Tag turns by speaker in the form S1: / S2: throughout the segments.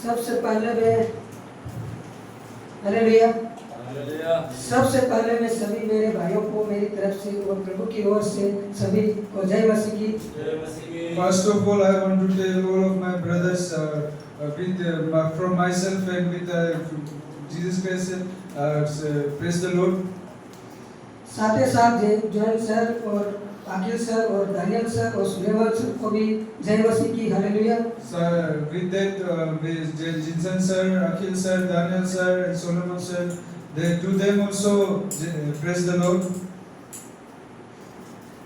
S1: सबसे पहले मैं हालेलुया सबसे पहले मैं सभी मेरे भाइयों को मेरी तरफ से और प्रभु की ओर से सभी को जय मसीह की।
S2: First of all, I want to tell all of my brothers from myself and with Jesus Christ, praise the Lord.
S1: साथ ही साथ जॉन सर और आकिल सर और दानियल सर और सुलेमान सर को भी जय मसीह की। Hallelujah.
S2: So with that, with Jinsan sir, Akhil sir, Daniel sir, and Solomon sir, to them also praise the Lord.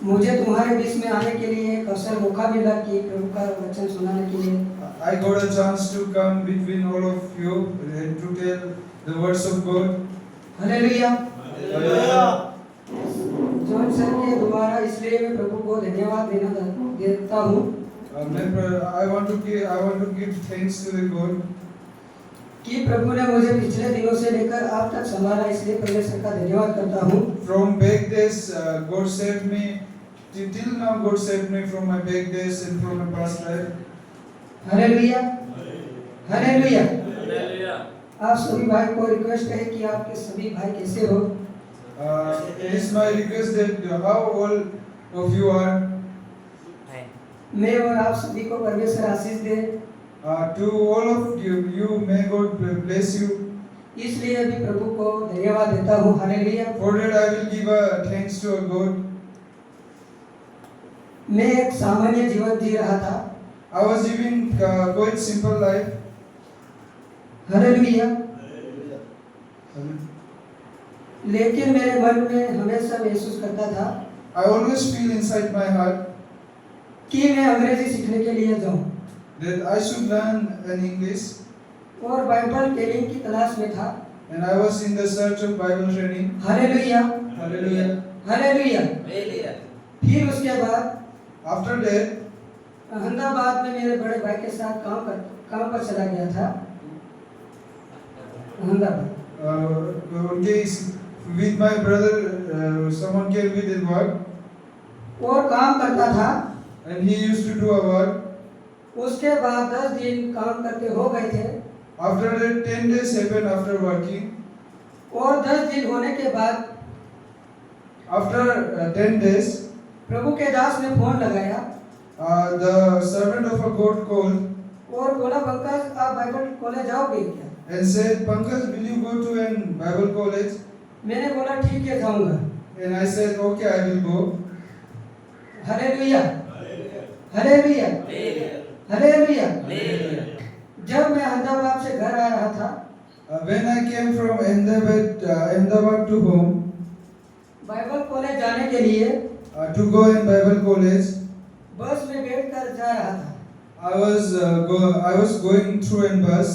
S1: मुझे तुम्हारे बीच में आने के लिए एक अवसर मौका मिला कि प्रभु का वचन सुनाने के लिए।
S2: I got a chance to come between all of you and to tell the words of God.
S1: Hallelujah.
S2: Hallelujah.
S1: John sir के द्वारा इसलिए मैं प्रभु को धन्यवाद देता हूँ।
S2: I want to give thanks to the God.
S1: कि प्रभु ने मुझे पिछले दिनों से लेकर आप तक संभाला, इसलिए परमेश्वर का धन्यवाद करता हूँ।
S2: From back days, God saved me. Till now, God saved me from my back days and from my past life.
S1: Hallelujah, hallelujah. आप सभी भाई को रिक्वेस्ट है कि आपके सभी भाई कैसे हो।
S2: It is my request that how all of you are.
S1: मैं और आप सभी को परमेश्वर आशीष दे।
S2: To all of you, may God bless you.
S1: इसलिए अभी प्रभु को धन्यवाद देता हूँ। Hallelujah.
S2: For that I will give thanks to God.
S1: मैं एक सामान्य जीवन जी रहा था।
S2: I was living quite simple life.
S1: Hallelujah. लेकिन मेरे मन में हमेशा महसूस करता था
S2: I always feel inside my heart
S1: कि मैं अंग्रेजी सीखने के लिए जाऊँ
S2: that I should learn an English.
S1: और बाइबल ट्रेनिंग की तलाश में था।
S2: And I was in the search of Bible training.
S1: Hallelujah,
S2: Hallelujah.
S1: Hallelujah. फिर उसके बाद
S2: After that,
S1: अहमदाबाद में मेरे बड़े भाई के साथ काम पर चला गया था। Ahmedabad
S2: with my brother, someone came with his work.
S1: और काम करता था।
S2: And he used to do a work.
S1: उसके बाद 10 दिन काम करके हो गए थे।
S2: After that, 10 days happened after working.
S1: और 10 दिन होने के बाद
S2: After 10 days,
S1: प्रभु के दास ने फोन लगाया।
S2: the servant of a God called
S1: और बोला, पंकज आप बाइबल कॉलेज जाओगे क्या?
S2: and said, Pankaj, will you go to an Bible college?
S1: मैंने बोला ठीक है जाऊंगा।
S2: And I said, okay, I will go.
S1: Hallelujah, hallelujah, hallelujah. जब मैं अहमदाबाद से घर आ रहा था,
S2: When I came from Ahmedabad to home,
S1: Bible college जाने के लिए
S2: to go in Bible college,
S1: बस में बैठकर जा रहा था।
S2: I was going through a bus.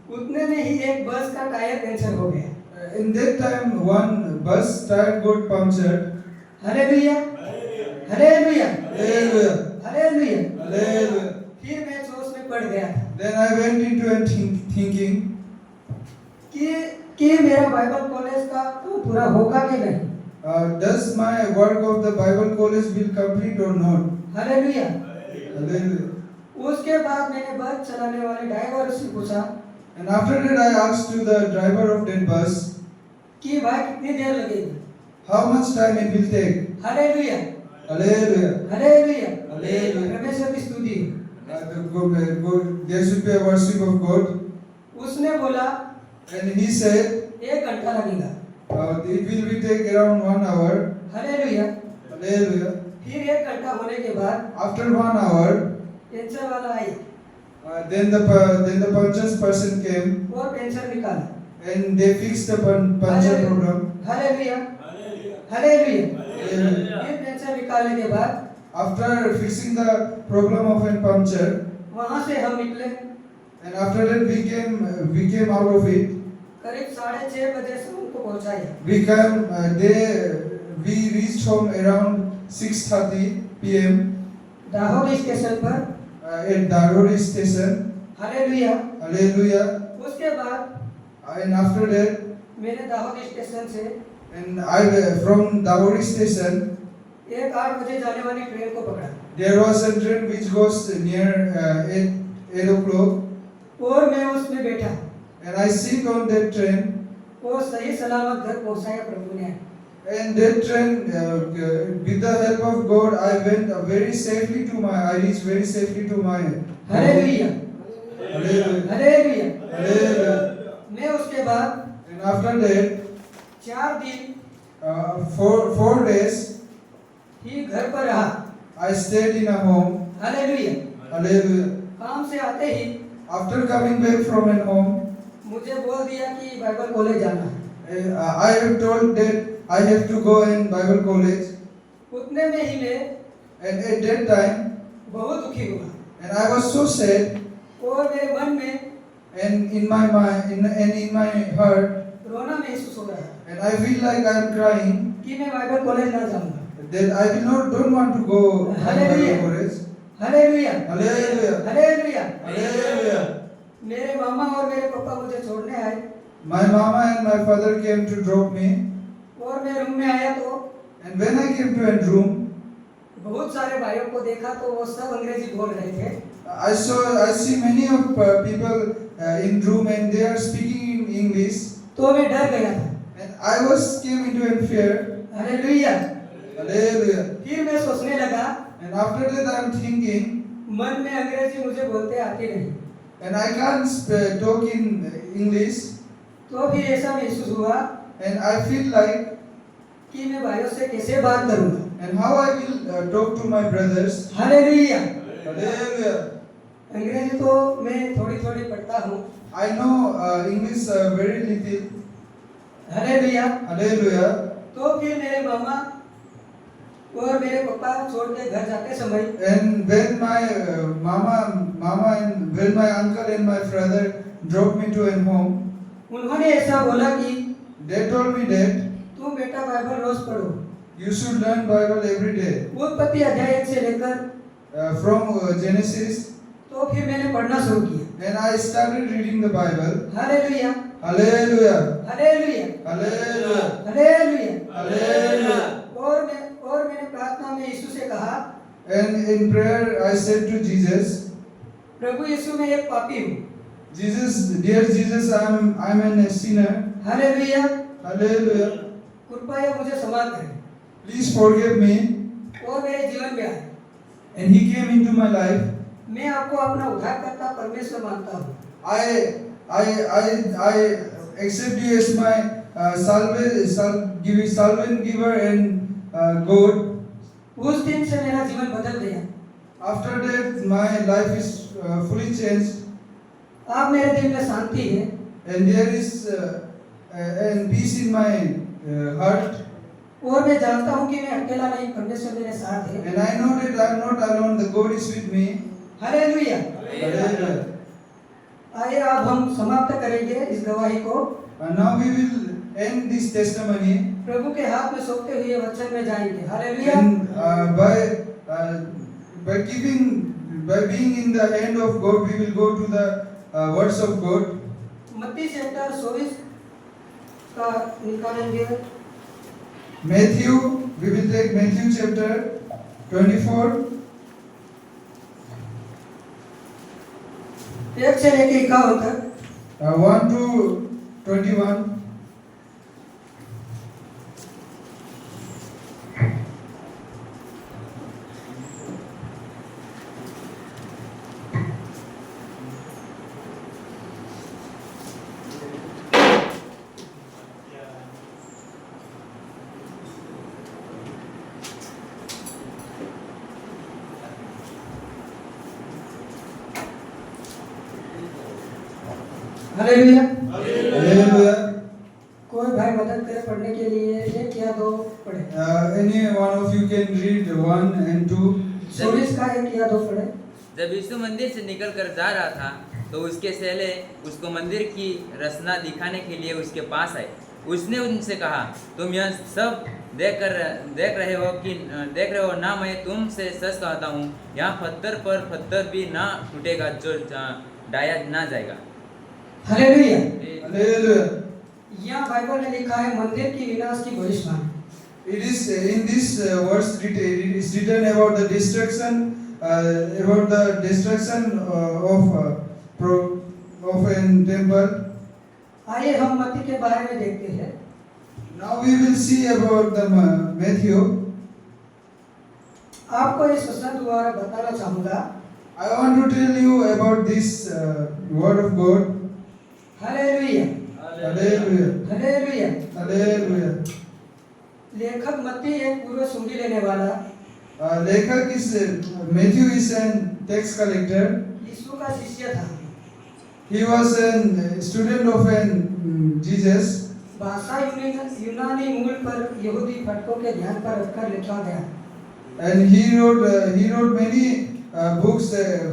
S1: उतने में ही एक बस का टायर पंचर हो गया।
S2: In that time, one bus tire got punctured.
S1: Hallelujah, hallelujah,
S2: Hallelujah.
S1: Hallelujah.
S2: Hallelujah.
S1: फिर मैं सोच में पड़ गया था
S2: Then I went into a thinking
S1: कि मेरा बाइबल कॉलेज का पूरा होगा कि नहीं।
S2: does my work of the Bible college will complete or not?
S1: Hallelujah.
S2: Hallelujah.
S1: उसके बाद मैंने बस चलाने वाले ड्राइवर से पूछा
S2: And after that I asked to the driver of that bus,
S1: कि भाई कितनी देर लगेगी।
S2: how much time it will take?
S1: Hallelujah,
S2: Hallelujah.
S1: Hallelujah,
S2: Hallelujah.
S1: परमेश्वर की स्तुति।
S2: There should be a worship of God.
S1: उसने बोला
S2: And he said,
S1: 1 घंटा लगेगा।
S2: it will be take around 1 hour.
S1: Hallelujah.
S2: Hallelujah.
S1: फिर 1 घंटा होने के बाद
S2: After 1 hour,
S1: पेंशन वाला आई
S2: then the puncture person came
S1: और पेंशन निकाला।
S2: and they fixed the puncture problem.
S1: Hallelujah, hallelujah.
S2: Hallelujah.
S1: फिर पेंशन निकालने के बाद
S2: After fixing the problem of a puncture,
S1: वहाँ से हम निकले।
S2: and after that we came out of it.
S1: करीब 6:30 बजे से उनको पहुँचाया।
S2: We reached home around 6:30 p.m.
S1: Dahod station पर।
S2: At Darori station.
S1: Hallelujah.
S2: Hallelujah.
S1: उसके बाद
S2: And after that,
S1: मैंने दाहोद स्टेशन से
S2: And from Dahori station,
S1: एक 8 बजे जाने वाली ट्रेन को पकड़ा
S2: there was a train which goes near 8 o'clock.
S1: और मैं उसमें बैठा
S2: And I sit on that train.
S1: वो सही सलामत घर पहुंचाया प्रभु ने।
S2: And that train, with the help of God, I went very safely to my. I reached very safely to my.
S1: Hallelujah
S2: Hallelujah.
S1: Hallelujah.
S2: Hallelujah.
S1: मैं उसके बाद
S2: And after that,
S1: 4 दिन
S2: 4 days,
S1: ही घर पर रहा।
S2: I stayed in a home.
S1: Hallelujah.
S2: Hallelujah.
S1: काम से आते ही
S2: After coming back from an home,
S1: मुझे बोल दिया कि बाइबल कॉलेज जाना है।
S2: I have told that I have to go in Bible college.
S1: उतने में ही मैं
S2: And at that time,
S1: बहुत दुखी हुआ
S2: and I was so sad,
S1: और मेरे मन में
S2: and in my mind, in my heart,
S1: रोना महसूस हो रहा है
S2: and I feel like I am crying.
S1: कि मैं बाइबल कॉलेज ना जाऊंगा।
S2: That I don't want to go
S1: Hallelujah.
S2: Bible college.
S1: Hallelujah
S2: Hallelujah.
S1: Hallelujah.
S2: Hallelujah.
S1: मेरे मामा और मेरे पापा मुझे छोड़ने आए
S2: My mama and my father came to drop me,
S1: और मैं रूम में आया तो
S2: and when I came to a room,
S1: बहुत सारे भाइयों को देखा तो वो सब अंग्रेजी बोल रहे थे।
S2: I see many of people in room and they are speaking in English,
S1: तो मैं डर गया था।
S2: and I came into a fear.
S1: Hallelujah.
S2: Hallelujah.
S1: फिर मैं सोचने लगा
S2: And after that I am thinking,
S1: मन में अंग्रेजी मुझे बोलते आती नहीं।
S2: and I can't talk in English,
S1: तो फिर ऐसा महसूस हुआ
S2: and I feel like,
S1: कि मैं भाइयों से कैसे बात करूंगा।
S2: and how I will talk to my brothers.
S1: Hallelujah.
S2: Hallelujah.
S1: अंग्रेजी तो मैं थोड़ी थोड़ी पढ़ता हूँ।
S2: I know English very little.
S1: Hallelujah.
S2: Hallelujah.
S1: तो फिर मेरे मामा और मेरे पापा छोड़ के घर जाते समय
S2: And when my mama and when my uncle and my brother dropped me to a home,
S1: उन्होंने ऐसा बोला कि
S2: they told me that
S1: तुम बेटा बाइबल रोज पढ़ो।
S2: you should learn Bible every day.
S1: उत्पत्ति अध्याय 1 से लेकर
S2: From Genesis,
S1: तो फिर मैंने पढ़ना शुरू किया।
S2: and I started reading the Bible.
S1: Hallelujah
S2: Hallelujah.
S1: Hallelujah
S2: Hallelujah.
S1: Hallelujah.
S2: Hallelujah.
S1: और मैंने प्रार्थना में यीशु से कहा,
S2: And in prayer I said to Jesus,
S1: प्रभु यीशु मैं एक पापी हूँ।
S2: Jesus, dear Jesus, I'm a sinner.
S1: Hallelujah.
S2: Hallelujah.
S1: कृपया मुझे क्षमा करें
S2: Please forgive me.
S1: और मेरे जीवन में आए।
S2: And he came into my life.
S1: मैं आपको अपना उद्धारकर्ता परमेश्वर मानता हूँ।
S2: I accept you as my salvation giver and God.
S1: उस दिन से मेरा जीवन बदल गया।
S2: After that, my life is fully changed,
S1: अब मेरे दिल में शांति है
S2: and there is and peace in my heart.
S1: और मैं जानता हूँ कि मैं अकेला नहीं, परमेश्वर मेरे साथ है।
S2: And I know that I am not alone. The God is with me.
S1: Hallelujah.
S2: Hallelujah.
S1: आइए अब हम समाप्त करेंगे इस गवाही को।
S2: And now we will end this testimony.
S1: प्रभु के हाथ में सौंपते हुए वचन में जाएंगे। Hallelujah.
S2: And by being in the hand of God, we will go to the words of God.
S1: मत्ती चैप्टर 24 का निकालेंगे।
S2: Matthew, we will take Matthew chapter 24.
S1: 1 से लेकर 51 तक।
S2: 1 to 21.
S1: हालेलुया।
S2: Hallelujah.
S1: कोई भाई मदद करे पढ़ने के लिए, 1 या 2 पढ़े।
S2: Any one of you can read 1 and 2.
S1: 24 का 1 या 2 पढ़े।
S3: जब यीशु मंदिर से निकलकर जा रहा था तो उसके चेले उसको मंदिर की रचना दिखाने के लिए उसके पास आए। उसने उनसे कहा, तुम यह सब देख रहे हो ना? मैं तुमसे सच कहता हूँ, यहाँ पत्थर पर पत्थर भी ना टूटेगा जो डाया ना जाएगा।
S1: हालेलुया।
S2: Hallelujah.
S1: यहाँ बाइबल में लिखा है मंदिर की विनाश की भविष्यवाणी।
S2: It is in this verse it is written about the destruction of a temple.
S1: आइए हम मत्ती के बारे में देखते हैं।
S2: Now we will see about the Matthew.
S1: आपको इस वचन द्वारा बताना चाहूँगा।
S2: I want to tell you about this word of God.
S1: Hallelujah,
S2: Hallelujah.
S1: Hallelujah.
S2: Hallelujah.
S1: लेखक मत्ती एक पूर्व सुंगी लेने वाला,
S2: लेखक is Matthew is an tax collector.
S1: यीशु का शिष्य था।
S2: He was a student of Jesus.
S1: भाषा यूनानी मूल पर यहूदी फटकों के ध्यान पर रखकर लिखा गया।
S2: And he wrote many books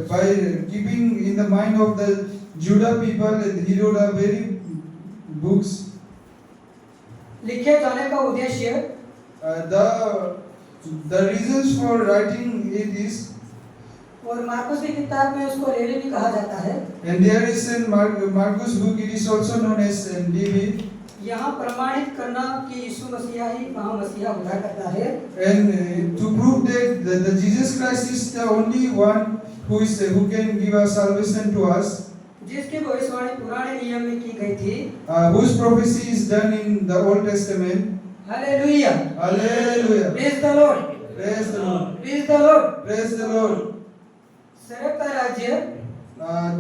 S2: by keeping in the mind of the Judah people. He wrote a very books.
S1: लिखे जाने का उद्देश्य
S2: The reasons for writing it is,
S1: और मार्कुस की किताब में उसको लेवी भी कहा जाता है।
S2: and there is in Marcus book it is also known as Levi.
S1: यहाँ प्रमाणित करना कि यीशु मसीहा ही वहाँ मसीहा हुआ करता है।
S2: And to prove that the Jesus Christ is the only one who can give us salvation to us,
S1: जिसकी भविष्यवाणी पुराने नियम में की गई थी।
S2: whose prophecy is done in the Old Testament.
S1: Hallelujah,
S2: Hallelujah.
S1: Praise the Lord,
S2: Praise the Lord.
S1: Praise the Lord.
S2: Praise the Lord.
S1: स्वर्ग का राज्य,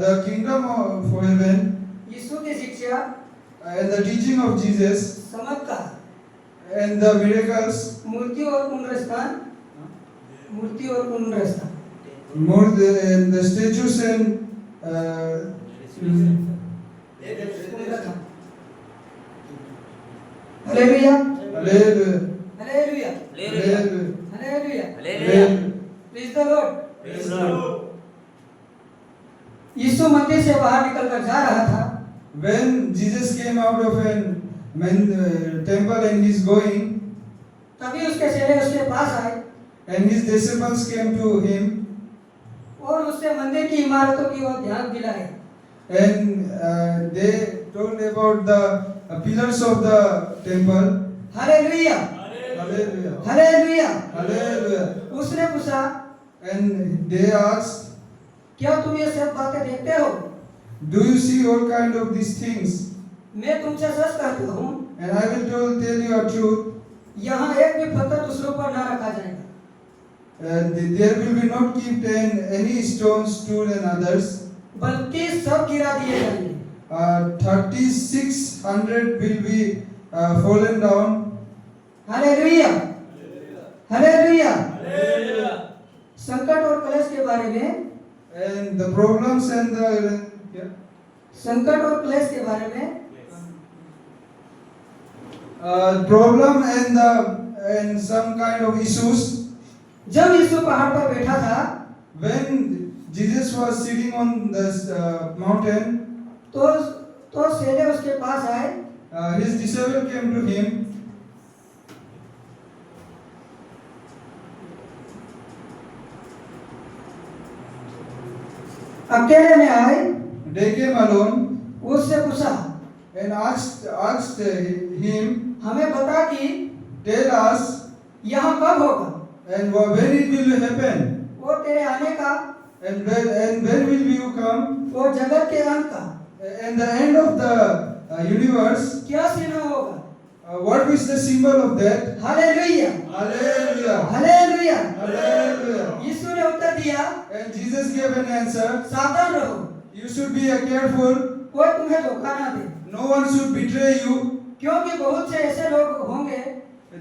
S2: The kingdom of heaven
S1: यीशु की शिक्षा,
S2: and the teaching of Jesus
S1: चमत्कार,
S2: and the miracles,
S1: मूर्ति और पुनरुत्थान, मूर्ति और पुनरुत्थान,
S2: more and the statues and
S1: पुनरुत्थान। Hallelujah,
S2: Hallelujah.
S1: Hallelujah,
S3: hallelujah,
S1: hallelujah,
S3: hallelujah.
S1: Praise the Lord. यीशु मंदिर से बाहर निकलकर जा रहा था।
S2: When Jesus came out of a temple and he's going,
S1: तभी उसके चेले उसके पास आए
S2: and his disciples came to him,
S1: और उससे मंदिर की इमारतों की ओर ध्यान दिलाए।
S2: and they told about the pillars of the temple.
S1: Hallelujah,
S2: Hallelujah.
S1: Hallelujah.
S2: Hallelujah.
S1: उसने पूछा,
S2: And they asked,
S1: क्या तुम ये सब बातें देखते हो?
S2: do you see all kind of these things?
S1: मैं तुमसे सच कहता हूँ,
S2: And I will tell you a truth.
S1: यहाँ एक भी पत्थर दूसरों पर ना रखा जाएगा।
S2: There will be not kept any stones to others.
S1: बल्कि सब गिरा दिए जाएंगे।
S2: 3600 will be fallen down.
S1: Hallelujah, hallelujah. संकट और क्लेश के बारे में,
S2: And the problems and the
S1: संकट और क्लेश के बारे में
S2: problem and some kind of issues.
S1: जब यीशु पहाड़ पर बैठा था,
S2: When Jesus was sitting on this mountain,
S1: तो चेले उसके पास आए
S2: his disciples came to him.
S1: अकेले में आए,
S2: They came alone
S1: उससे पूछा,
S2: and asked him,
S1: हमें बता कि
S2: tell us,
S1: यहाँ कब होगा
S2: and when it will happen,
S1: और तेरे आने का
S2: and when will you come,
S1: और जगत के अंत का
S2: and the end of the universe.
S1: क्या चिन्ह होगा?
S2: What is the symbol of that?
S1: Hallelujah,
S2: Hallelujah.
S1: Hallelujah.
S2: Hallelujah.
S1: यीशु ने उत्तर दिया,
S2: And Jesus gave an answer.
S1: सावधान रहो,
S2: You should be careful.
S1: कोई तुम्हें धोखा ना दे,
S2: No one should betray you.
S1: क्योंकि बहुत से ऐसे लोग होंगे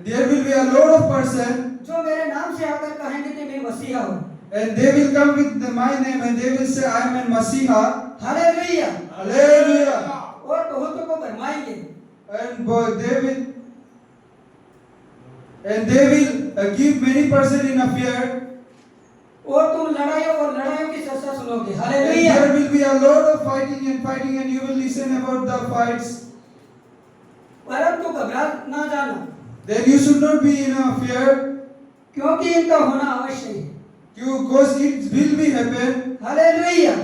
S2: There will be a lot of person,
S1: जो मेरे नाम से आकर कहेंगे कि मैं मसीहा हूँ।
S2: and they will come with my name, and they will say, I am a Messiah.
S1: Hallelujah.
S2: Hallelujah.
S1: और बहुतों को भरमाएंगे,
S2: And they will keep many person in a fear.
S1: और तुम लड़ाइयों की चर्चा सुनोगे।
S2: And
S1: hallelujah.
S2: there will be a lot of fighting, and you will listen about the fights.
S1: परंतु घबरा ना जाना,
S2: Then you should not be in a fear,
S1: क्योंकि इनका होना अवश्य है।
S2: because it will be happen.
S1: Hallelujah,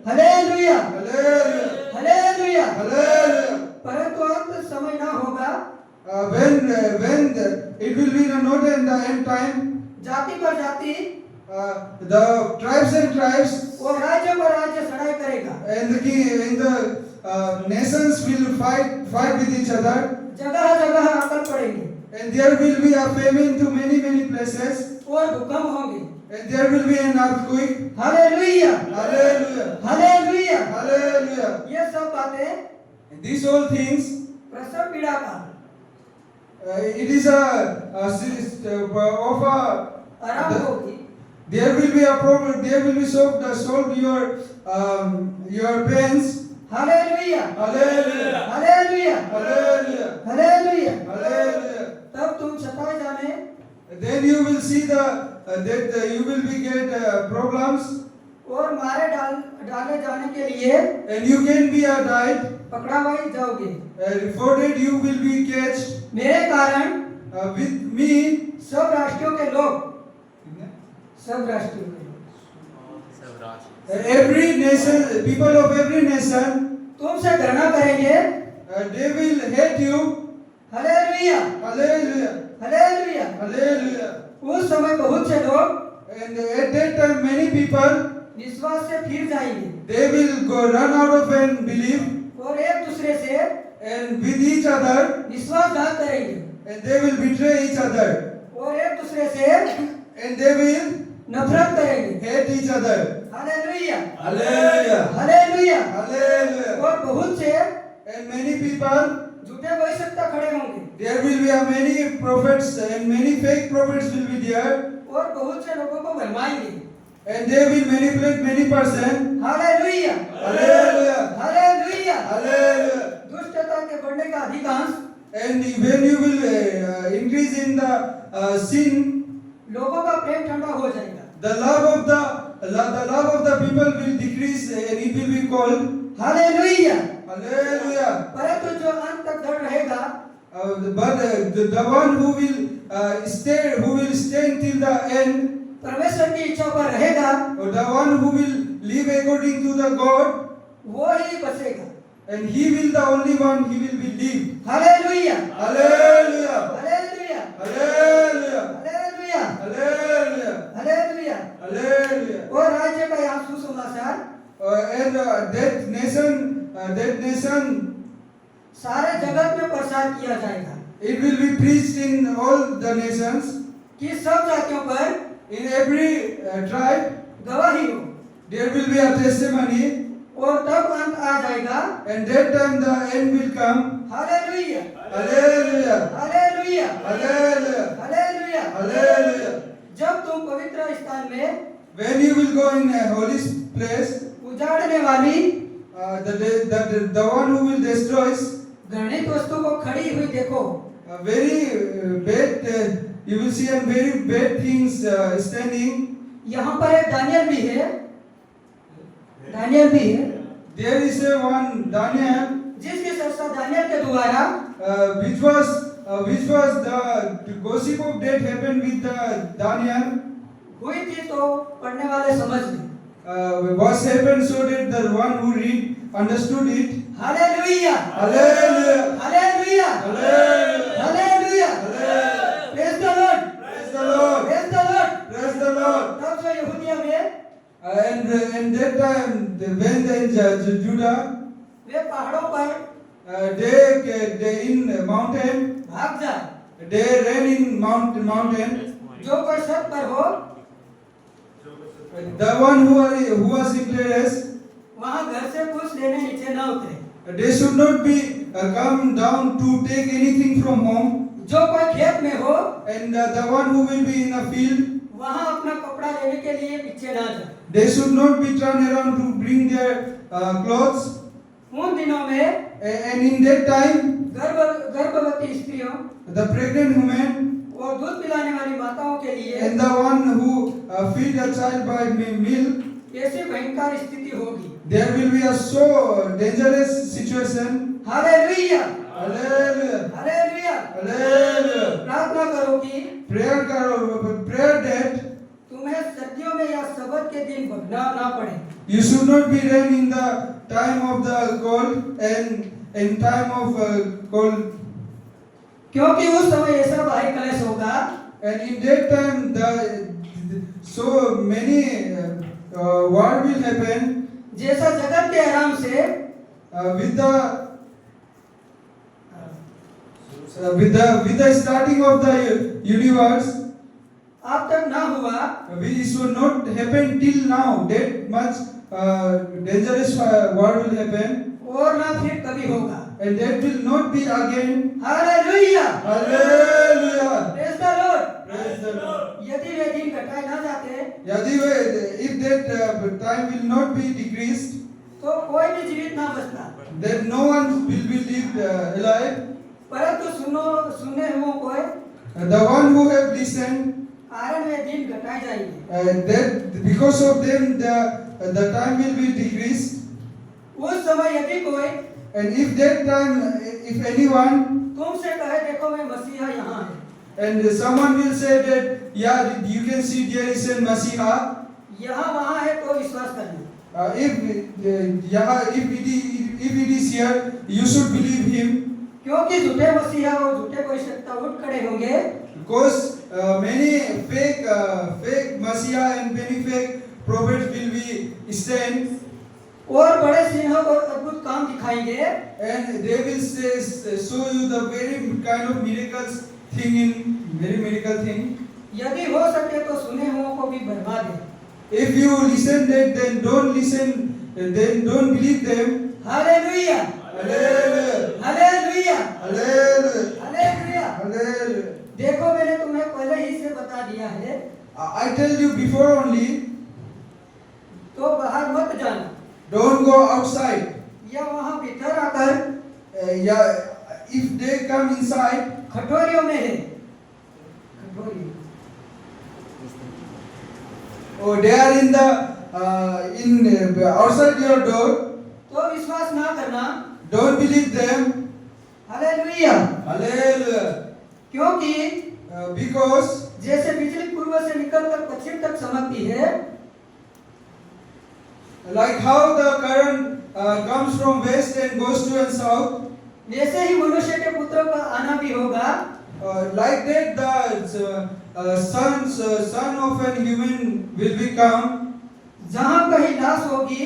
S2: Hallelujah.
S1: Hallelujah,
S2: Hallelujah.
S1: Hallelujah.
S2: Hallelujah.
S1: परंतु अंत समय ना होगा,
S2: it will be not in the end time.
S1: जाति पर जाति
S2: The tribes and tribes
S1: और राज्य पर राज्य लड़ाई करेगा,
S2: and the nations will fight with each other,
S1: जगह जगह अकल पड़ेंगे
S2: and there will be a famine to many places,
S1: और भूकंप होंगे।
S2: and there will be an earthquake.
S1: Hallelujah,
S2: Hallelujah,
S1: hallelujah.
S2: hallelujah.
S1: ये सब बातें
S2: And these all things,
S1: प्रसव पीड़ा का
S2: it is a series of
S1: आराम होगी,
S2: there will be a problem. There will be solved your pains.
S1: Hallelujah,
S2: Hallelujah,
S1: hallelujah,
S2: hallelujah,
S1: hallelujah.
S2: hallelujah.
S1: तब तुम सताए जाने
S2: Then you will see that you will be get problems,
S1: और मारे डाले जाने के लिए
S2: and you can be died.
S1: पकड़ावाई जाओगे।
S2: For that you will be catched
S1: मेरे कारण
S2: with me.
S1: सब राष्ट्रों के लोग, सब राष्ट्रों के लोग
S3: सब राष्ट्र
S2: Every nation, people of every nation,
S1: तुमसे घृणा करेंगे।
S2: they will hate you.
S1: Hallelujah,
S2: Hallelujah,
S1: hallelujah.
S2: hallelujah.
S1: उस समय बहुत से लोग
S2: And at that time, many people
S1: विश्वास से फिर जाएंगे
S2: they will go run out of and believe,
S1: और एक दूसरे से
S2: and with each other,
S1: विश्वासघात करेंगे
S2: and they will betray each other,
S1: और एक दूसरे से
S2: and they will
S1: नफरत करेंगे।
S2: hate each other.
S1: Hallelujah,
S2: Hallelujah,
S1: hallelujah.
S2: hallelujah.
S1: और बहुत से
S2: And many people,
S1: झूठे भविष्यवक्ता खड़े होंगे
S2: there will be many prophets and many fake prophets will be there,
S1: और बहुत से लोगों को भरमाएंगे।
S2: and they will manipulate many person.
S1: Hallelujah,
S2: Hallelujah,
S1: hallelujah.
S2: hallelujah.
S1: दुष्टता के बढ़ने का अधिकांश
S2: And when you will increase in the sin,
S1: लोगों का प्रेम ठंडा हो जाएगा।
S2: the love of the people will decrease and it will be cold.
S1: Hallelujah.
S2: Hallelujah.
S1: परंतु जो अंत तक दृढ़ रहेगा
S2: But the one who will stay till the end,
S1: परमेश्वर की इच्छा पर रहेगा,
S2: or the one who will live according to the God,
S1: वो ही बचेगा।
S2: and he will the only one, he will be live.
S1: Hallelujah,
S2: Hallelujah,
S1: hallelujah,
S2: hallelujah,
S1: hallelujah,
S2: hallelujah,
S1: hallelujah.
S2: hallelujah.
S1: और राज्य का यहाँ सुसमाचार
S2: And that nation,
S1: सारे जगत में प्रचार किया जाएगा
S2: it will be preached in all the nations,
S1: कि सब जातियों पर
S2: in every tribe.
S1: गवाही हो
S2: There will be a testimony,
S1: और तब अंत आ जाएगा।
S2: and that time the end will come.
S1: Hallelujah,
S2: Hallelujah,
S1: hallelujah,
S2: hallelujah,
S1: hallelujah.
S2: hallelujah.
S1: जब तुम पवित्र स्थान में
S2: When you will go in a holy place,
S1: उजाड़ने वाली
S2: the one who will destroy
S1: घृणित वस्तु को खड़ी हुई देखो,
S2: a very bad, you will see a very bad things standing.
S1: यहाँ पर एक दानियल भी है, दानियल भी है,
S2: There is a one Daniel,
S1: जिसकी चर्चा दानियल के द्वारा
S2: which was the gossip of death happened with Daniel.
S1: हुई थी, तो पढ़ने वाले समझ लें।
S2: What happened so that the one who read understood it.
S1: Hallelujah,
S2: Hallelujah,
S1: hallelujah,
S2: hallelujah,
S1: hallelujah.
S2: hallelujah.
S1: Praise the Lord,
S2: Praise the Lord,
S1: praise the Lord.
S2: praise the Lord.
S1: तब जो यहूदिया में
S2: And that time when the Judah,
S1: वे पहाड़ों पर
S2: they in mountain,
S1: भाग जाए,
S2: they ran in mountain.
S1: जो कोई सर पर हो
S2: The one who was declared as,
S1: वहाँ घर से कुछ लेने नीचे ना उतरे।
S2: they should not be come down to take anything from home.
S1: जो कोई खेत में हो
S2: And the one who will be in a field,
S1: वहाँ अपना कपड़ा लेने के लिए पीछे ना जाए।
S2: they should not be turned around to bring their clothes.
S1: उन दिनों में
S2: And in that time,
S1: गर्भवती स्त्रियों
S2: the pregnant woman
S1: और दूध पिलाने वाली माताओं के लिए
S2: and the one who feed a child by milk,
S1: कैसी भयंकर स्थिति होगी।
S2: there will be a so dangerous situation.
S1: Hallelujah,
S2: Hallelujah,
S1: hallelujah.
S2: hallelujah.
S1: प्रार्थना करो कि
S2: Prayer that
S1: तुम्हें सर्दियों में या सबत के दिन भगना ना पड़े।
S2: you should not be run in the time of the cold, and in time of cold.
S1: क्योंकि उस समय ऐसा भाई कलेश होगा
S2: And in that time, so many war will happen
S1: जैसा जगत के आराम से
S2: with the starting of the universe.
S1: अब तक ना हुआ
S2: It should not happen till now. That much dangerous war will happen,
S1: और ना फिर कभी होगा
S2: and that will not be again.
S1: Hallelujah
S2: Hallelujah!
S1: Praise the Lord
S2: Praise the Lord.
S1: यदि वे दिन घटाए ना जाते
S2: If that time will not be decreased,
S1: तो कोई भी जीवित ना बचता
S2: then no one will be lived alive.
S1: परंतु सुनने हुओं को
S2: The one who have listened,
S1: कारण वे दिन घटाए जाएंगे
S2: that because of them the time will be decreased.
S1: उस समय यदि कोई
S2: And if that time, if anyone,
S1: तुमसे कहे देखो मैं मसीहा यहाँ है
S2: and someone will say that, yeah, you can see there is a Messiah.
S1: यहाँ वहाँ है तो विश्वास करना
S2: If it is here, you should believe him.
S1: क्योंकि झूठे मसीहा और झूठे कोई सत्ता उठ खड़े होंगे
S2: Because many fake Messiah and many fake prophets will be stand,
S1: और बड़े चिन्ह और अद्भुत काम दिखाएंगे
S2: and they will show you the very kind of miracles thing in very miracle thing.
S1: यदि हो सके तो सुने हुओं को भी बर्बाद है
S2: If you listen that, then don't believe them.
S1: Hallelujah
S2: Hallelujah!
S1: Hallelujah
S2: Hallelujah!
S1: Hallelujah
S2: Hallelujah!
S1: देखो मैंने तुम्हें पहले ही से बता दिया है
S2: I tell you before only,
S1: तो बाहर मत जाना
S2: don't go outside.
S1: या वहाँ भीतर आकर
S2: If they come inside,
S1: खटोरियों में है खटोरी
S2: or they are in outside your door,
S1: तो विश्वास ना करना
S2: don't believe them.
S1: Hallelujah
S2: Hallelujah!
S1: क्योंकि
S2: Because
S1: जैसे बिजली पूर्व से निकलकर पश्चिम तक चमकती है
S2: like how the current comes from west and goes to and south,
S1: वैसे ही मनुष्य के पुत्र का आना भी होगा
S2: like that the son of a human will become,
S1: जहाँ कहीं लाश होगी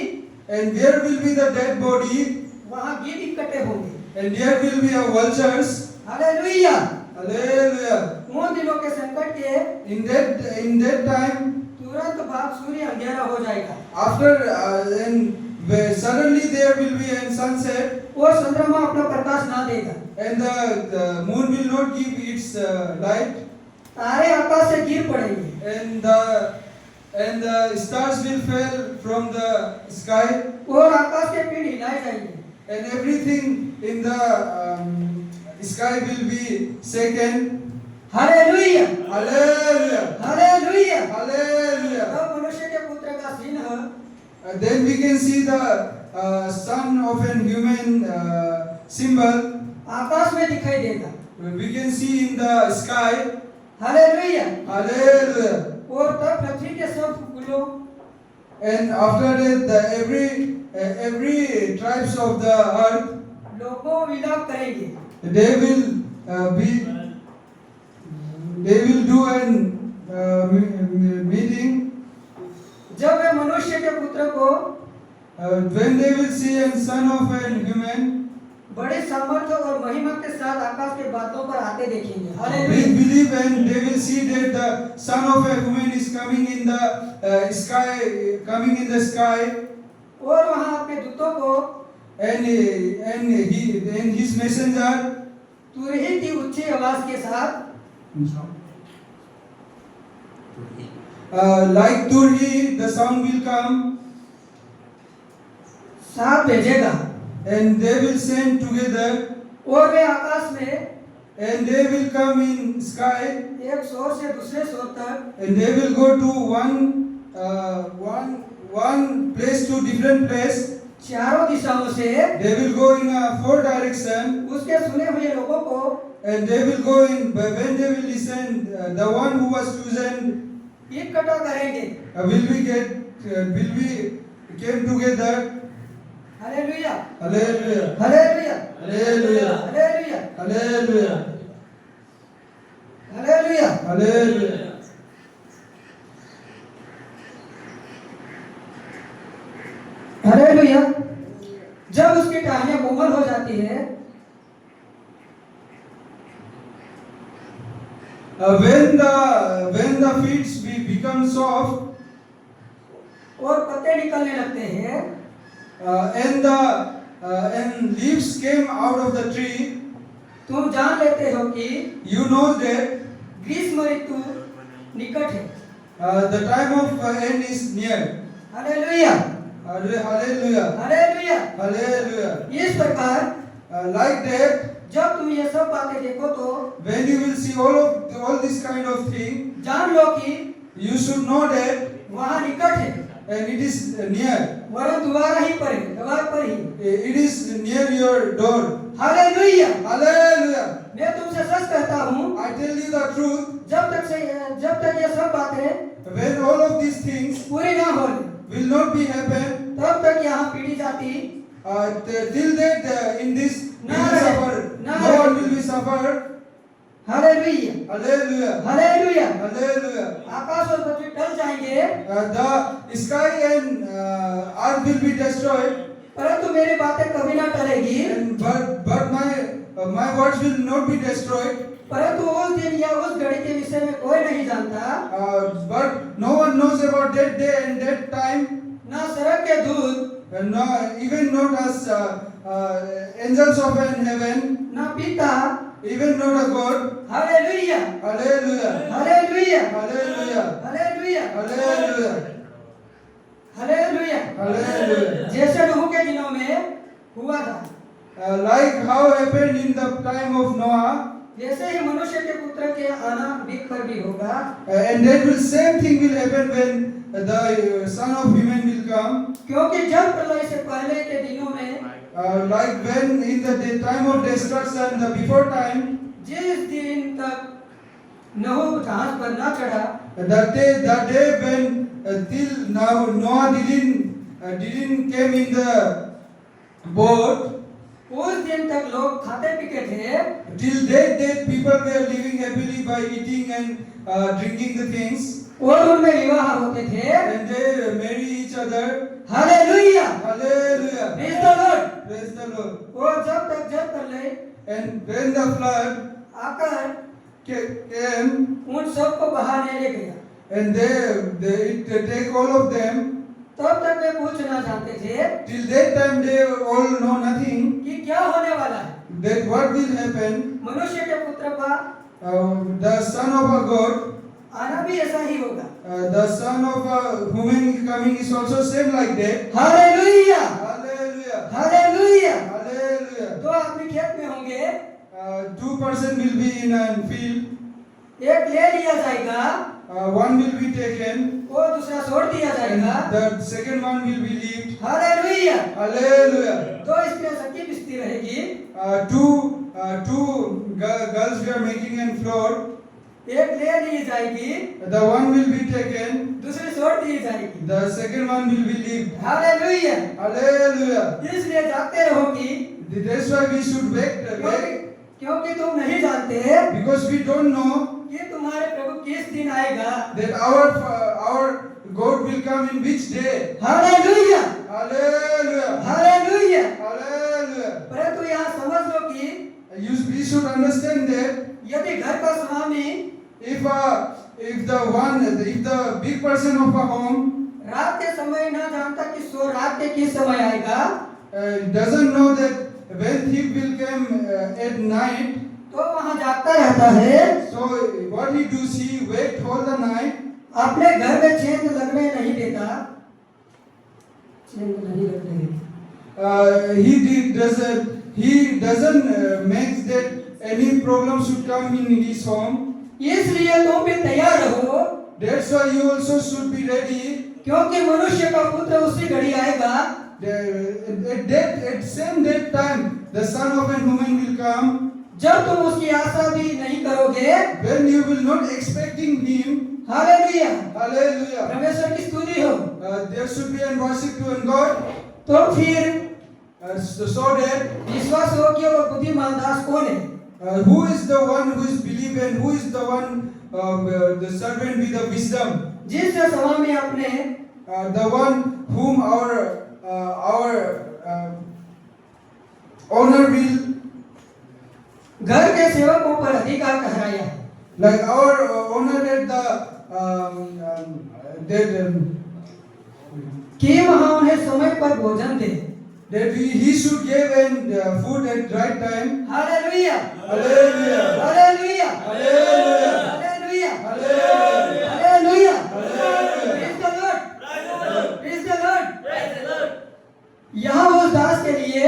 S2: and there will be the dead body,
S1: वहाँ गीत इकट्ठे होंगे
S2: and there will be a vultures.
S1: Hallelujah
S2: Hallelujah!
S1: उन दिनों के संकट के
S2: In that time,
S1: तुरंत बाद सूर्य अंधेरा हो जाएगा
S2: after suddenly there will be a sunset,
S1: और चंद्रमा अपना प्रकाश ना देगा
S2: and the moon will not give its light,
S1: तारे आकाश से गिर पड़ेंगे
S2: and the stars will fall from the sky,
S1: और आकाश के पिंड हिलाए जाएंगे
S2: and everything in the sky will be shaken.
S1: Hallelujah
S2: Hallelujah!
S1: Hallelujah
S2: Hallelujah!
S1: तब मनुष्य के पुत्र का चिन्ह
S2: Then we can see the son of a human symbol.
S1: आकाश में दिखाई देगा
S2: We can see in the sky.
S1: Hallelujah
S2: Hallelujah!
S1: और तब पृथ्वी के सब कुलों
S2: And after that, every tribes of the earth,
S1: लोगों विलाप करेंगे
S2: they will do an meeting.
S1: जब वे मनुष्य के पुत्र को
S2: When they will see a son of a human
S1: बड़े सामर्थ्य और महिमा के साथ आकाश के बादलों पर आते देखेंगे
S2: with
S1: hallelujah
S2: belief, and they will see that the son of a human is coming in the sky,
S1: और वहां अपने दूतों को
S2: and his messenger,
S1: तुरही की ऊंची आवाज के साथ
S2: like Turhi, the sound will come,
S1: साथ भेजेगा
S2: and they will send together,
S1: और वे आकाश में
S2: and they will come in sky,
S1: एक शोर से दूसरे शोर तक
S2: and they will go to one place to different place.
S1: चारों दिशाओं से
S2: They will go in four direction,
S1: उसके सुने हुए लोगों को
S2: and they will go in when they will listen. The one who was chosen
S1: इकट्ठा करेंगे
S2: will be came together,
S1: hallelujah
S2: Hallelujah.
S1: Hallelujah
S2: Hallelujah.
S1: Hallelujah
S2: Hallelujah.
S1: Hallelujah
S2: Hallelujah.
S1: Hallelujah. जब उसकी टहनियां कोमल हो जाती है,
S2: When the feet become soft
S1: और पत्ते निकलने लगते हैं,
S2: and leaves came out of the tree,
S1: तुम जान लेते हो कि
S2: you know that
S1: ग्रीष्म ऋतु निकट है।
S2: the time of end is near.
S1: Hallelujah
S2: Hallelujah.
S1: Hallelujah.
S2: Hallelujah.
S1: इस प्रकार
S2: Like that,
S1: जब तुम ये सब बातें देखो तो
S2: when you will see all this kind of thing,
S1: जान लो कि
S2: you should know that
S1: वहाँ निकट है,
S2: and it is near.
S1: वरन द्वार ही पर है, द्वार पर ही।
S2: It is near your door.
S1: Hallelujah.
S2: Hallelujah.
S1: मैं तुमसे सच कहता हूँ,
S2: I tell you the truth.
S1: जब तक ये सब बातें
S2: When all of these things
S1: पूरी ना हो
S2: will not be happen,
S1: तब तक यहाँ पीढ़ी जाति
S2: till that in this we will suffer. No one will be suffer.
S1: Hallelujah
S2: Hallelujah.
S1: Hallelujah.
S2: Hallelujah.
S1: आकाश और पृथ्वी टल जाएंगे,
S2: The sky and earth will be destroyed,
S1: परंतु मेरी बातें कभी ना टलेगी।
S2: and but my words will not be destroyed.
S1: परंतु उस दिन या उस घड़ी के विषय में कोई नहीं जानता,
S2: But no one knows about that day and that time,
S1: ना स्वर्ग के दूत,
S2: and no, even not as angels of heaven,
S1: ना पिता।
S2: even not a God.
S1: Hallelujah
S2: Hallelujah.
S1: Hallelujah
S2: Hallelujah.
S1: Hallelujah
S2: Hallelujah.
S1: Hallelujah.
S2: Hallelujah.
S1: जैसे नूह के दिनों में हुआ था,
S2: Like how happened in the time of Noah,
S1: वैसे ही मनुष्य के पुत्र के आना बीत पर भी होगा।
S2: and that will same thing will happen when the Son of Human will come.
S1: क्योंकि जब प्रलय से पहले के दिनों में,
S2: Like when in the time of destruction, the before time,
S1: जिस दिन तक नूह जहाज पर न चढ़ा,
S2: the day when till now Noah didn't came in the boat,
S1: उस दिन तक लोग खाते पीते थे,
S2: till that day people were living happily by eating and drinking the things,
S1: और उनमें विवाह होते थे।
S2: and they marry each other.
S1: Hallelujah
S2: Hallelujah.
S1: Praise the Lord.
S2: Praise the Lord.
S1: और जब प्रलय
S2: And when the flood
S1: आकर
S2: came
S1: उन सबको बहाने ले गया,
S2: and they take all of them,
S1: तब तक वे कुछ ना जानते थे
S2: till that time they all know nothing,
S1: कि क्या होने वाला है।
S2: that what will happen.
S1: मनुष्य के पुत्र का
S2: The Son of a God,
S1: आना भी ऐसा ही होगा।
S2: the Son of a human coming is also same like that.
S1: Hallelujah
S2: Hallelujah.
S1: Hallelujah.
S2: Hallelujah.
S1: दो आदमी खेत में होंगे,
S2: 2% will be in a field,
S1: एक ले लिया जाएगा
S2: one will be taken,
S1: और दूसरा छोड़ दिया जाएगा।
S2: the second one will be left.
S1: Hallelujah.
S2: Hallelujah.
S1: दो स्त्रियां सखी पिसती रहेगी,
S2: Two girls were making a floor,
S1: एक ले ली जाएगी,
S2: the one will be taken,
S1: दूसरी छोड़ दी जाएगी।
S2: the second one will be left.
S1: Hallelujah.
S2: Hallelujah.
S1: इसलिए जागते रहो कि
S2: That's why we should wait,
S1: क्योंकि तुम नहीं जानते
S2: because we don't know
S1: कि तुम्हारे प्रभु किस दिन आएगा।
S2: that our God will come in which day.
S1: Hallelujah
S2: Hallelujah.
S1: Hallelujah.
S2: Hallelujah.
S1: परंतु यहाँ समझ लो कि
S2: We should understand that
S1: यदि घर का स्वामी
S2: if the big person of a home
S1: रात के समय ना जानता कि सो रात के किस समय आएगा,
S2: doesn't know that when thief will come at night,
S1: तो वहाँ जागता रहता है,
S2: so what he does, he wait all the night.
S1: अपने घर में छेद लगने नहीं देता, छेद नहीं लगने देता।
S2: He doesn't make that any problem should come in his home.
S1: इसलिए तुम भी तैयार रहो,
S2: That's why you also should be ready.
S1: क्योंकि मनुष्य का पुत्र उसी घड़ी आएगा
S2: At same that time, the Son of a human will come.
S1: जब तुम उसकी आशा भी नहीं करोगे।
S2: When you will not expecting him.
S1: Hallelujah
S2: Hallelujah.
S1: परमेश्वर की स्तुति हो।
S2: There should be a worship to God.
S1: तो फिर
S2: so that
S1: विश्वास योग्य और बुद्धिमान दास कौन है?
S2: who is the one who is believe and who is the one the servant with the wisdom,
S1: जिस स्वामी अपने
S2: the one whom our owner will,
S1: घर के सेवकों पर अधिकार ठहराया है।
S2: like our owner
S1: कि वहाँ उन्हें समय पर भोजन दे।
S2: that he should give and food at right time.
S1: Hallelujah,
S2: Hallelujah.
S1: Hallelujah,
S2: Hallelujah.
S1: Hallelujah,
S2: Hallelujah.
S1: Hallelujah. Praise the Lord, praise the Lord। यहाँ उस दास के लिए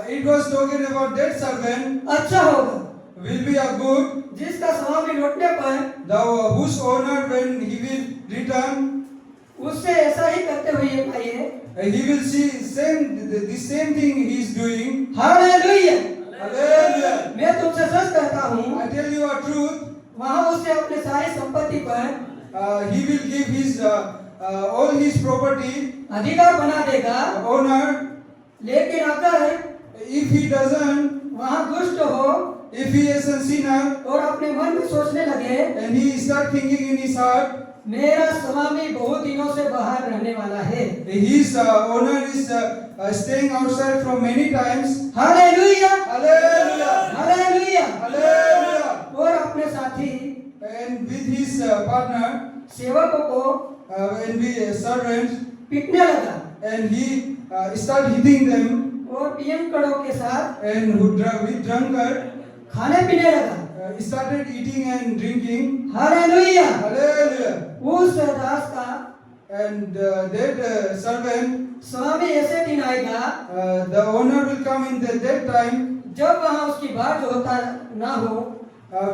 S2: It was talking about that servant
S1: अच्छा होगा
S2: will be a good,
S1: जिसका स्वामी लौटने पर
S2: the whose owner when he will return,
S1: उससे ऐसा ही करते हुए ये पाइए।
S2: he will see the same thing he is doing.
S1: Hallelujah.
S2: Hallelujah.
S1: मैं तुमसे सच कहता हूँ,
S2: I tell you a truth.
S1: वहाँ उसे अपने सारी संपत्ति पर
S2: He will give his all his property
S1: अधिकार बना देगा,
S2: owner.
S1: लेकिन अगर
S2: If he doesn't,
S1: वहाँ दुष्ट हो
S2: if he is a sinner
S1: और अपने मन में सोचने लगे
S2: and he start thinking in his heart,
S1: मेरा स्वामी बहुत दिनों से बाहर रहने वाला है।
S2: his owner is staying outside from many times.
S1: Hallelujah,
S2: Hallelujah.
S1: Hallelujah.
S2: Hallelujah.
S1: और अपने साथी
S2: And with his partner
S1: सेवकों को
S2: and with servant,
S1: पीटने लगा
S2: and he start hitting them
S1: और पियंकड़ों के साथ
S2: and who with drunkard
S1: खाने पीने लगा।
S2: started eating and drinking.
S1: Hallelujah.
S2: Hallelujah.
S1: उस दास का
S2: And that servant,
S1: स्वामी ऐसे दिन आएगा
S2: the owner will come in that time
S1: जब वहाँ उसकी बात होता ना हो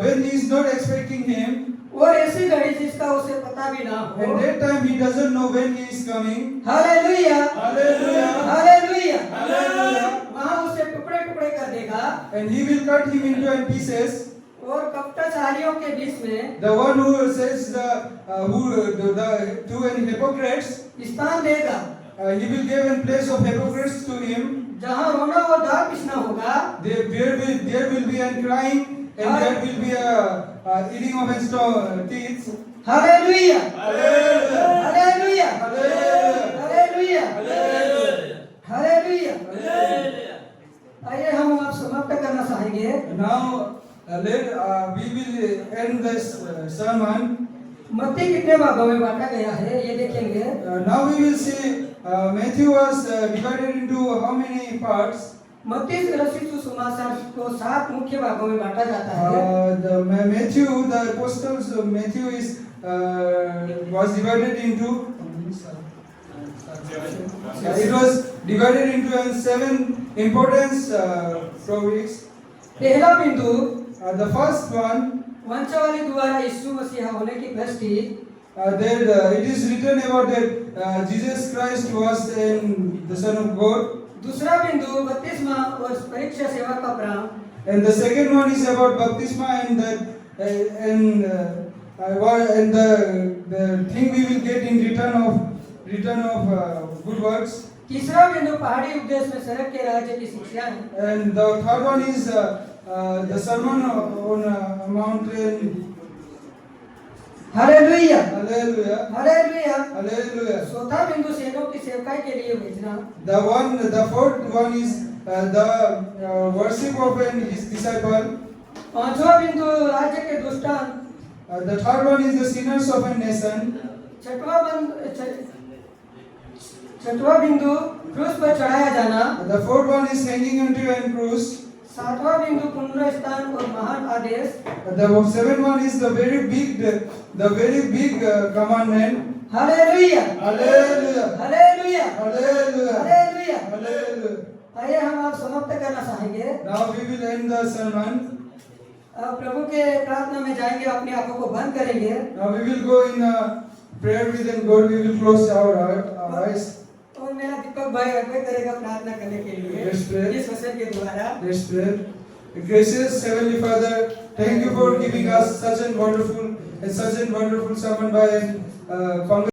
S2: when he is not expecting him.
S1: और ऐसी घड़ी जिसका उसे पता भी ना हो।
S2: And that time he doesn't know when he is coming.
S1: Hallelujah,
S2: Hallelujah.
S1: Hallelujah.
S2: Hallelujah.
S1: वहाँ उसे टुकड़े टुकड़े कर देगा
S2: And he will cut him into pieces.
S1: और कपटचारियों के बीच में
S2: The one who says the two and hypocrites,
S1: स्थान देगा
S2: he will give in place of hypocrites to him.
S1: जहाँ रोना और दांत पिसना होगा।
S2: There will be a crying and there will be a eating of his teeth.
S1: Hallelujah,
S2: Hallelujah.
S1: Hallelujah,
S2: Hallelujah.
S1: Hallelujah, hallelujah. आइए हम आप समाप्त करना चाहेंगे।
S2: Now we will end this sermon.
S1: मत्ती कितने भागों में बांटा गया है ये देखेंगे।
S2: Now we will see Matthew was divided into how many parts.
S1: मत्ती से रचित सुसमाचार को 7 मुख्य भागों में बांटा जाता है।
S2: Matthew, the apostles of Matthew is was divided into. It was divided into 7 important topics.
S1: पहला बिंदु
S2: The first one,
S1: वंशावली द्वारा यीशु मसीह होने की पुष्टि।
S2: that it is written about that Jesus Christ was the Son of God.
S1: दूसरा बिंदु बपतिस्मा और परीक्षा सेवा का प्रारंभ।
S2: And the second one is about baptisma and the thing we will get in return of good works.
S1: तीसरा बिंदु पहाड़ी उपदेश में स्वर्ग के राज्य की शिक्षा है।
S2: And the third one is the sermon on mountain.
S1: Hallelujah,
S2: Hallelujah.
S1: Hallelujah.
S2: Hallelujah.
S1: चौथा बिंदु सेवकों की सेवकाई के लिए भेजना।
S2: The fourth one is the worship of his disciple.
S1: पांचवा बिंदु राज्य के दुष्टांत।
S2: The third one is the sinners of a nation.
S1: छठवां बिंदु क्रूस पर चढ़ाया जाना।
S2: The fourth one is hanging onto a cross.
S1: सातवां बिंदु पुनरुत्थान और महान आदेश।
S2: The seventh one is the very big commandment.
S1: Hallelujah,
S2: Hallelujah.
S1: Hallelujah,
S2: Hallelujah.
S1: Hallelujah.
S2: Hallelujah.
S1: आइए हम आप समाप्त करना चाहेंगे।
S2: Now we will end the sermon.
S1: अब प्रभु के प्रार्थना में जाएंगे, अपनी आंखों को बंद करेंगे।
S2: Now we will go in prayer with God. We will close our eyes.
S1: और मेरा दीपक भाई अगुवाई करेगा प्रार्थना करने के लिए
S2: Let's pray.
S1: इस वचन के द्वारा।
S2: Let's pray. Gracious Heavenly Father, thank you for giving us such a wonderful sermon by